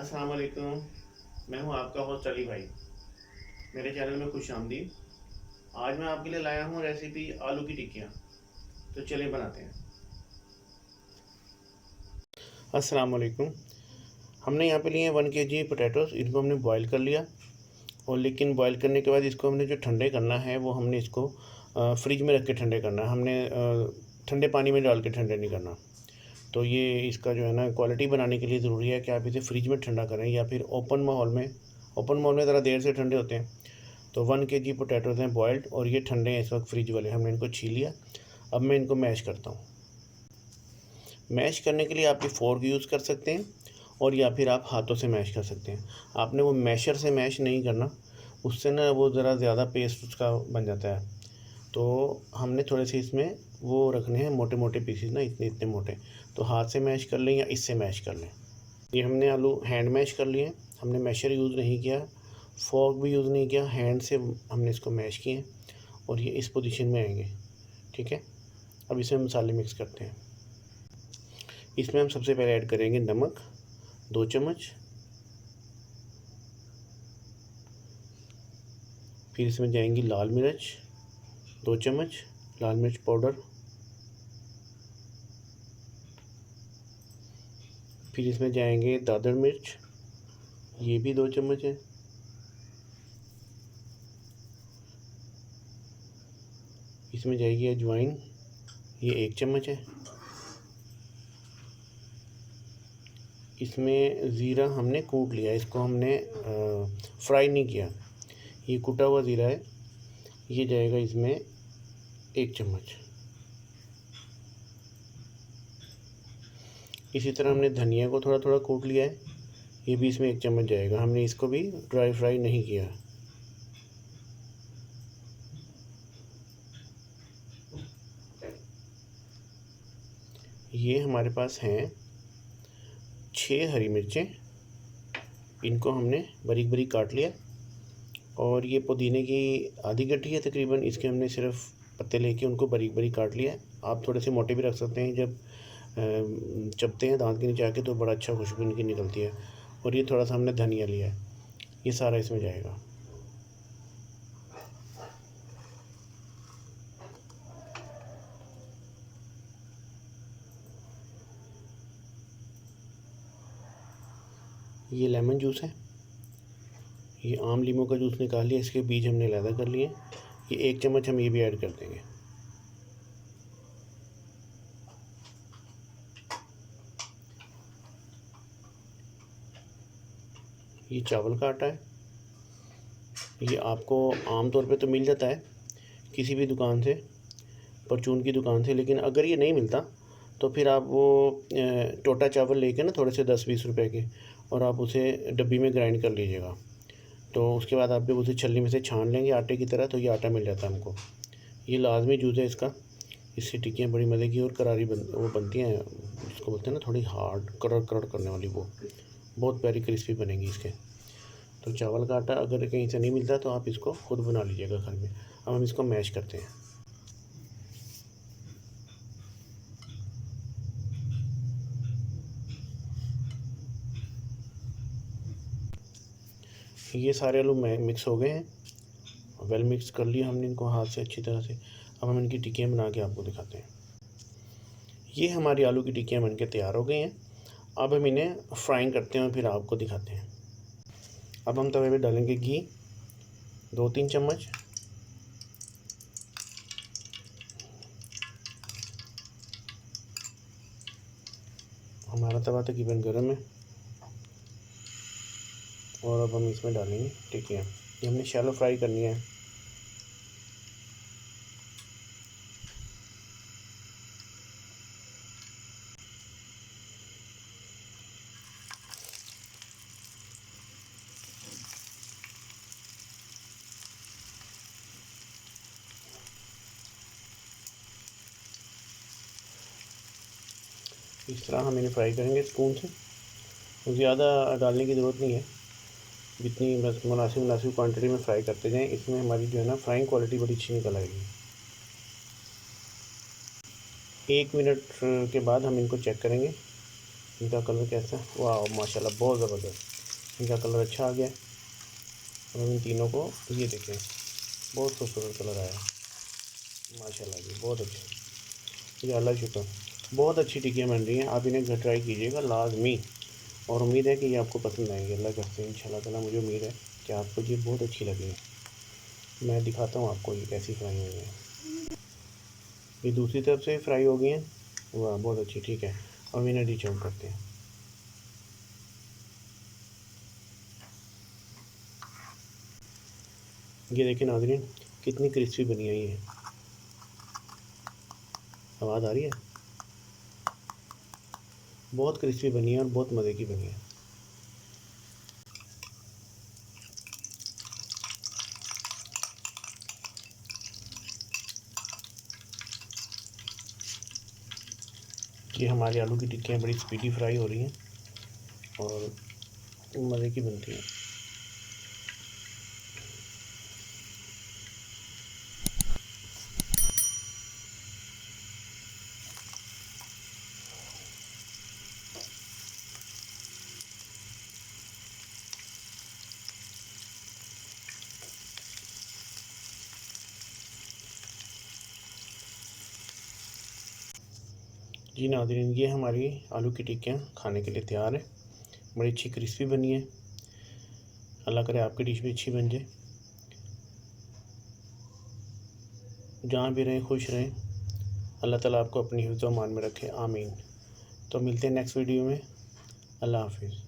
अस्सलाम वालेकुम। मैं हूं आपका होस्ट अली भाई। मेरे चैनल में खुश आमदीद। आज मैं आपके लिए लाया हूं रेसिपी आलू की टिक्कियाँ। तो चलिए बनाते हैं। अस्सलाम वालेकुम। हमने यहाँ पे लिए हैं 1 kg पोटैटोस। इनको हमने बॉईल कर लिया और लेकिन बॉईल करने के बाद इसको हमने जो ठंडे करना है वो हमने इसको फ्रिज में रख के ठंडे करना है। हमने ठंडे पानी में डाल के ठंडे नहीं करना। तो ये इसका जो है ना क्वालिटी बनाने के लिए ज़रूरी है कि आप इसे फ्रिज में ठंडा करें या फिर ओपन माहौल में ज़रा देर से ठंडे होते हैं। तो 1 kg पोटैटोज़ हैं बॉयल्ड और ये ठंडे हैं इस वक्त फ्रिज वाले। हमने इनको छील लिया। अब मैं इनको मैश करता हूँ। मैश करने के लिए आप ये फोर्क यूज़ कर सकते हैं और या फिर आप हाथों से मैश कर सकते हैं। आपने वो मैशर से मैश नहीं करना, उससे ना वो ज़रा ज़्यादा पेस्ट उसका बन जाता है। तो हमने थोड़े से इसमें वो रखने हैं मोटे मोटे पीसीज ना, इतने इतने मोटे। तो हाथ से मैश कर लें या इससे मैश कर लें। ये हमने आलू हैंड मैश कर लिए। हमने मैशर यूज़ नहीं किया, फोर्क भी यूज़ नहीं किया, हैंड से हमने इसको मैश किए और ये इस पोजीशन में आएंगे। ठीक है। अब इसमें मसाले मिक्स करते हैं। इसमें हम सबसे पहले ऐड करेंगे नमक 2 चम्मच। फिर इसमें जाएंगी लाल मिर्च 2 चम्मच, लाल मिर्च पाउडर। फिर इसमें जाएंगे दादर मिर्च, ये भी 2 चम्मच है। इसमें जाएगी अजवाइन, ये 1 चम्मच है। इसमें ज़ीरा हमने कूट लिया, इसको हमने फ्राई नहीं किया। ये कूटा हुआ ज़ीरा है, ये जाएगा इसमें 1 चम्मच। इसी तरह हमने धनिया को थोड़ा थोड़ा कूट लिया है, ये भी इसमें 1 चम्मच जाएगा। हमने इसको भी ड्राई फ्राई नहीं किया। ये हमारे पास हैं 6 हरी मिर्चें, इनको हमने बारीक बारीक काट लिया। और ये पुदीने की आधी गड्डी है तकरीबन, इसके हमने सिर्फ पत्ते लेके उनको बारीक बारीक काट लिया है। आप थोड़े से मोटे भी रख सकते हैं, जब चबते हैं दांत के नीचे आके तो बड़ा अच्छा खुशबू इनकी निकलती है। और ये थोड़ा सा हमने धनिया लिया है, ये सारा इसमें जाएगा। ये लेमन जूस है, ये आम लीमू का जूस निकाल लिया, इसके बीज हमने अलग कर लिए। ये 1 चम्मच हम ये भी ऐड कर देंगे। ये चावल का आटा है, ये आपको आम तौर पे तो मिल जाता है किसी भी दुकान से, परचून की दुकान से। लेकिन अगर ये नहीं मिलता तो फिर आप वो टोटा चावल लेके ना, थोड़े से 10-20 रुपए के, और आप उसे डब्बी में ग्राइंड कर लीजिएगा। तो उसके बाद आप जब उसे छलनी में से छान लेंगे आटे की तरह, तो ये आटा मिल जाता है हमको। ये लाजमी जूस है इसका, इससे टिक्कियाँ बड़ी मज़े की और करारी वो बनती हैं, जिसको बोलते हैं ना थोड़ी हार्ड करड़ करड़ करने वाली, वो बहुत प्यारी क्रिस्पी बनेगी इसके। तो चावल का आटा अगर कहीं से नहीं मिलता तो आप इसको खुद बना लीजिएगा घर में। अब हम इसको मैश करते हैं। ये सारे आलू मिक्स हो गए हैं, वेल मिक्स कर लिया हमने इनको हाथ से अच्छी तरह से। अब हम इनकी टिक्कियाँ बना के आपको दिखाते हैं। ये हमारी आलू की टिक्कियाँ बनके तैयार हो गई हैं। अब हम इन्हें फ्राइंग करते हैं और फिर आपको दिखाते हैं। अब हम तवे पे डालेंगे घी 2-3 चम्मच। हमारा तवा तकरीबन गर्म है और अब हम इसमें डालेंगे टिक्कियाँ। ये हमने शैलो फ्राई करनी है। इस तरह हम इन्हें फ्राई करेंगे स्पून से। ज़्यादा डालने की ज़रूरत नहीं है, जितनी बस मुनासिब क्वांटिटी में फ्राई करते जाएं, इसमें हमारी जो है ना फ्राइंग क्वालिटी बड़ी अच्छी निकल आएगी। 1 मिनट के बाद हम इनको चेक करेंगे। इनका कलर कैसा है, वाह माशाल्लाह बहुत ज़बरदस्त। इनका कलर अच्छा आ गया है। और इन तीनों को ये देखें, बहुत खूबसूरत कलर आया माशाल्लाह जी, बहुत अच्छा। जी अल्लाह शुक्र, बहुत अच्छी टिक्कियाँ बन रही हैं। आप इन्हें घर ट्राई कीजिएगा लाजमी, और उम्मीद है कि ये आपको पसंद आएंगे। अल्लाह करते हैं इंशाल्लाह ताला, मुझे उम्मीद है कि आपको ये बहुत अच्छी लगेगी। मैं दिखाता हूँ आपको ये कैसी फ्राई हुई है। ये दूसरी तरफ से फ्राई हो गई हैं, वाह बहुत अच्छी। ठीक है, अब इन्हें डिच आउट करते हैं। ये देखिए नाज़रीन, कितनी क्रिस्पी बनी है ये। आवाज़ आ रही है, बहुत क्रिस्पी बनी है और बहुत मज़े की बनी है। ये हमारी आलू की टिक्कियाँ बड़ी स्पीडी फ्राई हो रही हैं और मज़े की बनती हैं। जी नाज़रीन, ये हमारी आलू की टिक्कियाँ खाने के लिए तैयार है। बड़ी अच्छी क्रिस्पी बनी है। अल्लाह करे आपकी डिश भी अच्छी बन जाए। जहाँ भी रहें खुश रहें। अल्लाह ताला आपको अपनी हिफ्ज़-ओ-अमान में रखे, आमीन। तो मिलते हैं नेक्स्ट वीडियो में। अल्लाह हाफ़िज़।